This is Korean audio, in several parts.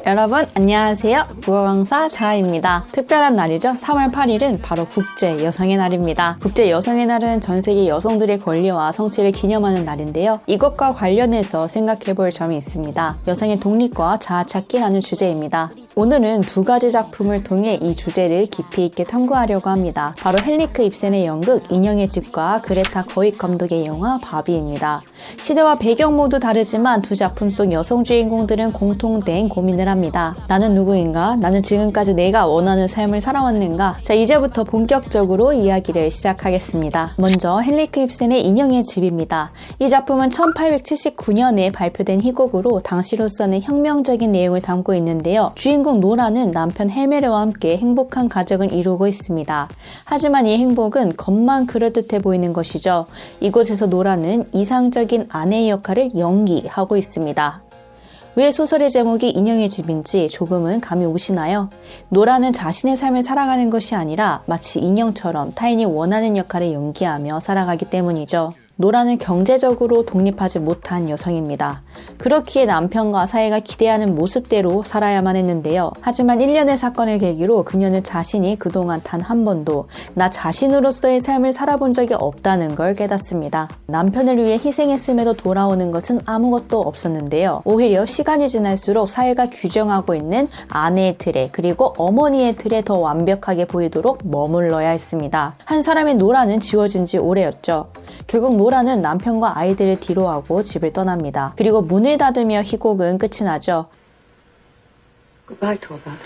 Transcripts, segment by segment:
여러분 안녕하세요. 국어 강사 자아입니다. 특별한 날이죠. 3월 8일은 바로 국제 여성의 날입니다. 국제 여성의 날은 전 세계 여성들의 권리와 성취를 기념하는 날인데요. 이것과 관련해서 생각해볼 점이 있습니다. 여성의 독립과 자아 찾기라는 주제입니다. 오늘은 두 가지 작품을 통해 이 주제를 깊이 있게 탐구하려고 합니다. 바로 헨리크 입센의 연극 인형의 집과 그레타 거익 감독의 영화 바비입니다. 시대와 배경 모두 다르지만 두 작품 속 여성 주인공들은 공통된 고민을 합니다. 나는 누구인가? 나는 지금까지 내가 원하는 삶을 살아왔는가? 자, 이제부터 본격적으로 이야기를 시작하겠습니다. 먼저 헨리크 입센의 인형의 집입니다. 이 작품은 1879년에 발표된 희곡으로 당시로서는 혁명적인 내용을 담고 있는데요. 주인공 노라는 남편 헬메르와 함께 행복한 가정을 이루고 있습니다. 하지만 이 행복은 겉만 그럴듯해 보이는 것이죠. 이곳에서 노라는 이상적인 아내의 역할을 연기하고 있습니다. 왜 소설의 제목이 인형의 집인지 조금은 감이 오시나요? 노라는 자신의 삶을 살아가는 것이 아니라 마치 인형처럼 타인이 원하는 역할을 연기하며 살아가기 때문이죠. 노라는 경제적으로 독립하지 못한 여성입니다. 그렇기에 남편과 사회가 기대하는 모습대로 살아야만 했는데요. 하지만 일련의 사건을 계기로 그녀는 자신이 그동안 단 한 번도 나 자신으로서의 삶을 살아본 적이 없다는 걸 깨닫습니다. 남편을 위해 희생했음에도 돌아오는 것은 아무것도 없었는데요. 오히려 시간이 지날수록 사회가 규정하고 있는 아내의 틀에 그리고 어머니의 틀에 더 완벽하게 보이도록 머물러야 했습니다. 한 사람의 노라는 지워진 지 오래였죠. 결국 노라는 남편과 아이들을 뒤로하고 집을 떠납니다. 그리고 문을 닫으며 희곡은 끝이 나죠. Goodbye, Torvald.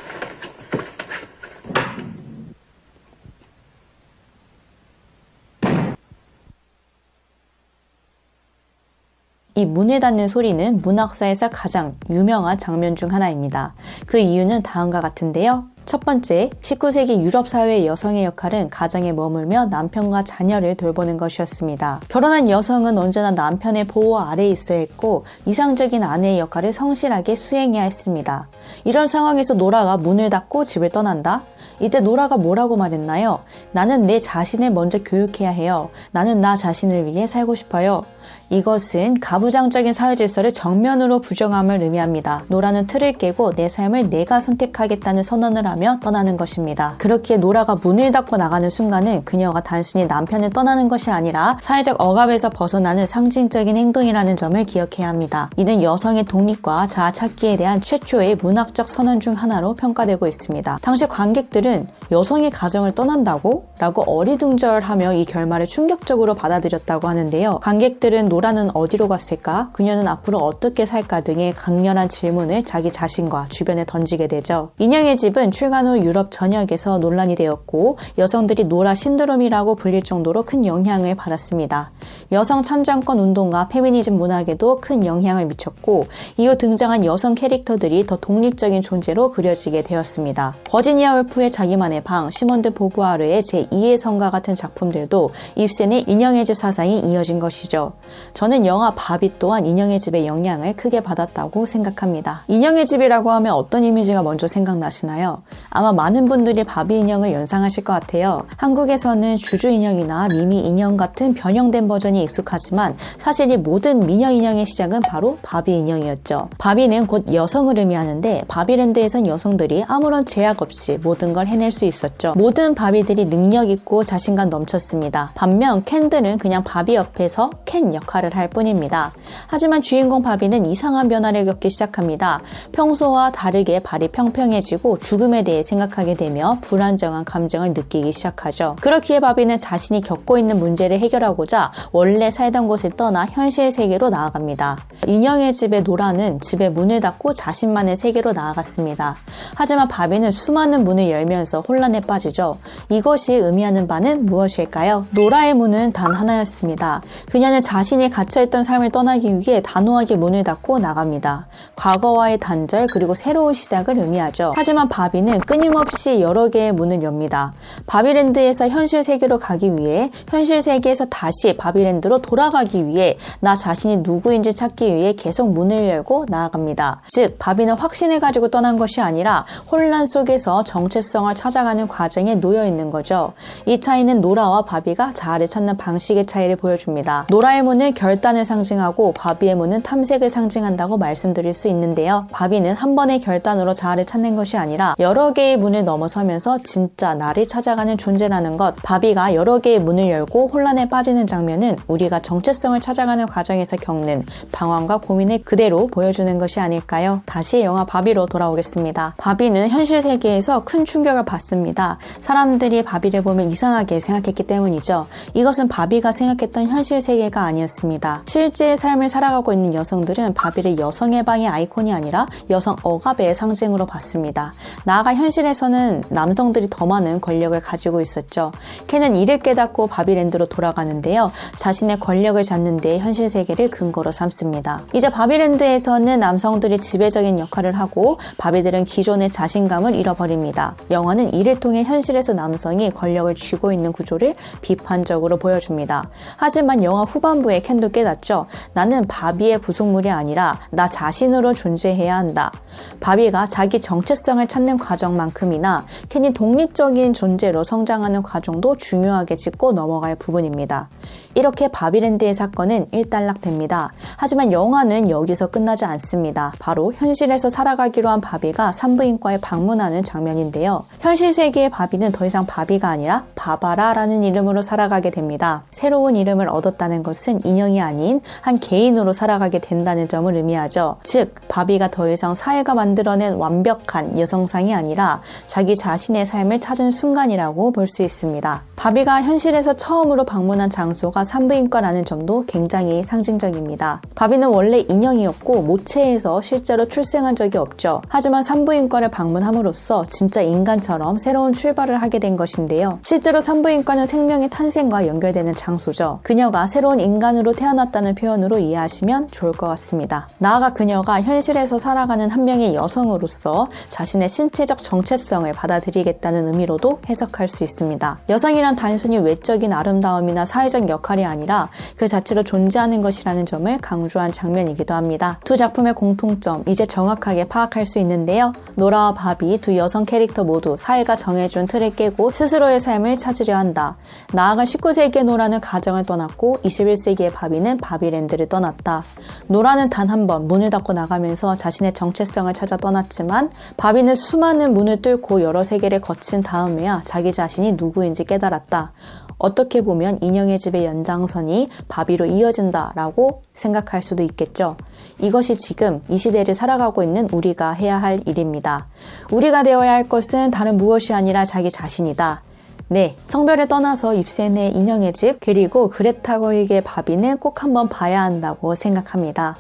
이 문을 닫는 소리는 문학사에서 가장 유명한 장면 중 하나입니다. 그 이유는 다음과 같은데요. 첫 번째, 19세기 유럽 사회의 여성의 역할은 가정에 머물며 남편과 자녀를 돌보는 것이었습니다. 결혼한 여성은 언제나 남편의 보호 아래에 있어야 했고 이상적인 아내의 역할을 성실하게 수행해야 했습니다. 이런 상황에서 노라가 문을 닫고 집을 떠난다? 이때 노라가 뭐라고 말했나요? 나는 내 자신을 먼저 교육해야 해요. 나는 나 자신을 위해 살고 싶어요. 이것은 가부장적인 사회 질서를 정면으로 부정함을 의미합니다. 노라는 틀을 깨고 내 삶을 내가 선택하겠다는 선언을 하며 떠나는 것입니다. 그렇기에 노라가 문을 닫고 나가는 순간은 그녀가 단순히 남편을 떠나는 것이 아니라 사회적 억압에서 벗어나는 상징적인 행동이라는 점을 기억해야 합니다. 이는 여성의 독립과 자아 찾기에 대한 최초의 문학적 선언 중 하나로 평가되고 있습니다. 당시 관객들은 여성의 가정을 떠난다고? 라고 어리둥절하며 이 결말을 충격적으로 받아들였다고 하는데요. 관객들은 노라는 어디로 갔을까? 그녀는 앞으로 어떻게 살까? 등의 강렬한 질문을 자기 자신과 주변에 던지게 되죠. 인형의 집은 출간 후 유럽 전역에서 논란이 되었고 여성들이 노라 신드롬이라고 불릴 정도로 큰 영향을 받았습니다. 여성 참정권 운동과 페미니즘 문학에도 큰 영향을 미쳤고 이후 등장한 여성 캐릭터들이 더 독립적인 존재로 그려지게 되었습니다. 버지니아 울프의 자기만의 방, 시몬드 보부아르의 제2의 성과 같은 작품들도 입센의 인형의 집 사상이 이어진 것이죠. 저는 영화 바비 또한 인형의 집의 영향을 크게 받았다고 생각합니다. 인형의 집이라고 하면 어떤 이미지가 먼저 생각나시나요? 아마 많은 분들이 바비 인형을 연상하실 것 같아요. 한국에서는 주주 인형이나 미미 인형 같은 변형된 버전이 익숙하지만 사실 이 모든 미녀 인형의 시작은 바로 바비 인형이었죠. 바비는 곧 여성을 의미하는데 바비랜드에선 여성들이 아무런 제약 없이 모든 걸 해낼 수 있었죠. 모든 바비들이 능력 있고 자신감 넘쳤습니다. 반면 켄들은 그냥 바비 옆에서 켄 역할을 할 뿐입니다. 하지만 주인공 바비는 이상한 변화를 겪기 시작합니다. 평소와 다르게 발이 평평해지고 죽음에 대해 생각하게 되며 불안정한 감정을 느끼기 시작하죠. 그렇기에 바비는 자신이 겪고 있는 문제를 해결하고자 원래 살던 곳을 떠나 현실 세계로 나아갑니다. 인형의 집의 노라는 집의 문을 닫고 자신만의 세계로 나아갔습니다. 하지만 바비는 수많은 문을 열면서 혼란에 빠지죠. 이것이 의미하는 바는 무엇일까요? 노라의 문은 단 하나였습니다. 그녀는 자신이 갇혀있던 삶을 떠나기 위해 단호하게 문을 닫고 나갑니다. 과거와의 단절 그리고 새로운 시작을 의미하죠. 하지만 바비는 끊임없이 여러 개의 문을 엽니다. 바비랜드에서 현실 세계로 가기 위해 현실 세계에서 다시 바비랜드로 돌아가기 위해 나 자신이 누구인지 찾기 위해 계속 문을 열고 나아갑니다. 즉 바비는 확신을 가지고 떠난 것이 아니라 혼란 속에서 정체성을 찾아 찾아가는 과정에 놓여 있는 거죠. 이 차이는 노라와 바비가 자아를 찾는 방식의 차이를 보여줍니다. 노라의 문은 결단을 상징하고 바비의 문은 탐색을 상징한다고 말씀드릴 수 있는데요. 바비는 한 번의 결단으로 자아를 찾는 것이 아니라 여러 개의 문을 넘어서면서 진짜 나를 찾아가는 존재라는 것. 바비가 여러 개의 문을 열고 혼란에 빠지는 장면은 우리가 정체성을 찾아가는 과정에서 겪는 방황과 고민을 그대로 보여주는 것이 아닐까요? 다시 영화 바비로 돌아오겠습니다. 바비는 현실 세계에서 큰 충격을 받습니다. 사람들이 바비를 보면 이상하게 생각했기 때문이죠. 이것은 바비가 생각했던 현실 세계가 아니었습니다. 실제의 삶을 살아가고 있는 여성들은 바비를 여성 해방의 아이콘이 아니라 여성 억압의 상징으로 봤습니다. 나아가 현실에서는 남성들이 더 많은 권력을 가지고 있었죠. 켄은 이를 깨닫고 바비랜드로 돌아가는데요. 자신의 권력을 잡는 데 현실 세계를 근거로 삼습니다. 이제 바비랜드에서는 남성들이 지배적인 역할을 하고 바비들은 기존의 자신감을 잃어버립니다. 영화는 이를 통해 현실에서 남성이 권력을 쥐고 있는 구조를 비판적으로 보여줍니다. 하지만 영화 후반부에 켄도 깨닫죠. 나는 바비의 부속물이 아니라 나 자신으로 존재해야 한다. 바비가 자기 정체성을 찾는 과정만큼이나 켄이 독립적인 존재로 성장하는 과정도 중요하게 짚고 넘어갈 부분입니다. 이렇게 바비랜드의 사건은 일단락됩니다. 하지만 영화는 여기서 끝나지 않습니다. 바로 현실에서 살아가기로 한 바비가 산부인과에 방문하는 장면인데요. 현실 세계의 바비는 더 이상 바비가 아니라 바바라라는 이름으로 살아가게 됩니다. 새로운 이름을 얻었다는 것은 인형이 아닌 한 개인으로 살아가게 된다는 점을 의미하죠. 즉, 바비가 더 이상 사회가 만들어낸 완벽한 여성상이 아니라 자기 자신의 삶을 찾은 순간이라고 볼 수 있습니다. 바비가 현실에서 처음으로 방문한 장소가 산부인과라는 점도 굉장히 상징적입니다. 바비는 원래 인형이었고 모체에서 실제로 출생한 적이 없죠. 하지만 산부인과를 방문함으로써 진짜 인간처럼 새로운 출발을 하게 된 것인데요. 실제로 산부인과는 생명의 탄생과 연결되는 장소죠. 그녀가 새로운 인간으로 태어났다는 표현으로 이해하시면 좋을 것 같습니다. 나아가 그녀가 현실에서 살아가는 한 명의 여성으로서 자신의 신체적 정체성을 받아들이겠다는 의미로도 해석할 수 있습니다. 여성이란 단순히 외적인 아름다움이나 사회적 역할이 아니라 그 자체로 존재하는 것이라는 점을 강조한 장면이기도 합니다. 두 작품의 공통점, 이제 정확하게 파악할 수 있는데요. 노라와 바비 두 여성 캐릭터 모두 사회가 정해준 틀을 깨고 스스로의 삶을 찾으려 한다. 나아가 19세기의 노라는 가정을 떠났고 21세기의 바비는 바비랜드를 떠났다. 노라는 단 한 번 문을 닫고 나가면서 자신의 정체성을 찾아 떠났지만 바비는 수많은 문을 뚫고 여러 세계를 거친 다음에야 자기 자신이 누구인지 깨달았다. 어떻게 보면 인형의 집의 연장선이 바비로 이어진다라고 생각할 수도 있겠죠. 이것이 지금 이 시대를 살아가고 있는 우리가 해야 할 일입니다. 우리가 되어야 할 것은 다른 무엇이 아니라 자기 자신이다. 네, 성별을 떠나서 입센의 인형의 집 그리고 그레타 거익의 바비는 꼭 한번 봐야 한다고 생각합니다.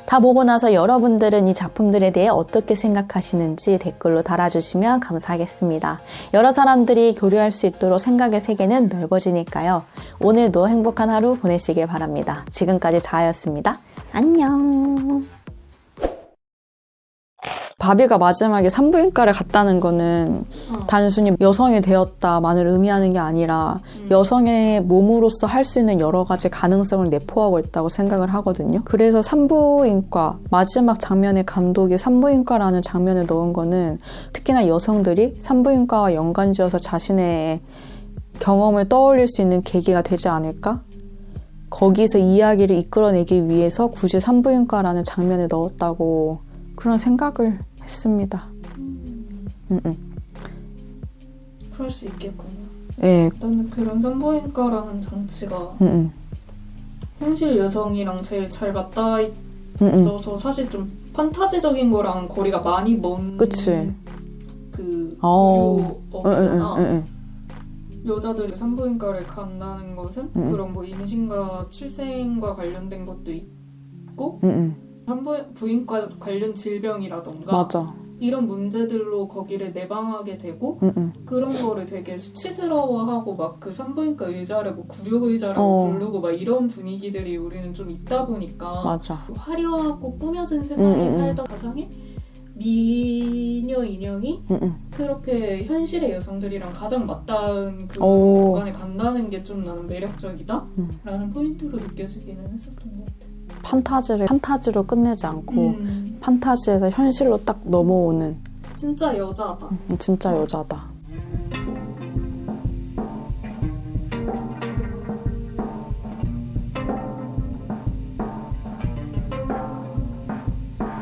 다 보고 나서 여러분들은 이 작품들에 대해 어떻게 생각하시는지 댓글로 달아주시면 감사하겠습니다. 여러 사람들이 교류할 수 있도록 생각의 세계는 넓어지니까요. 오늘도 행복한 하루 보내시길 바랍니다. 지금까지 자아였습니다. 안녕. 바비가 마지막에 산부인과를 갔다는 거는 단순히 여성이 되었다만을 의미하는 게 아니라 여성의 몸으로서 할 수 있는 여러 가지 가능성을 내포하고 있다고 생각을 하거든요. 그래서 산부인과, 마지막 장면에 감독이 산부인과라는 장면을 넣은 거는 특히나 여성들이 산부인과와 연관지어서 자신의 경험을 떠올릴 수 있는 계기가 되지 않을까? 거기서 이야기를 이끌어내기 위해서 굳이 산부인과라는 장면을 넣었다고 그런 생각을 했습니다. 그럴 수 있겠군요. 네. 나는 그런 산부인과라는 장치가 현실 여성이랑 제일 잘 맞닿아 있어서 사실 좀 판타지적인 거랑 거리가 많이 먼 그치. 그 의료업이잖아. 여자들이 산부인과를 간다는 것은 그런 뭐 임신과 출생과 관련된 것도 있고 산부인과 관련 질병이라던가 맞아. 이런 문제들로 거기를 내방하게 되고 그런 거를 되게 수치스러워하고 막 그 산부인과 의자를 뭐 구룡의자라고 부르고 막 이런 분위기들이 우리는 좀 있다 보니까 맞아. 화려하고 꾸며진 세상에 살다 가상에 미녀 인형이 그렇게 현실의 여성들이랑 가장 맞닿은 그 공간에 간다는 게 좀 나는 매력적이다 라는 포인트로 느껴지기는 했었던 것 같아. 판타지를 판타지로 끝내지 않고 판타지에서 현실로 딱 넘어오는 진짜 여자다. 진짜 여자다.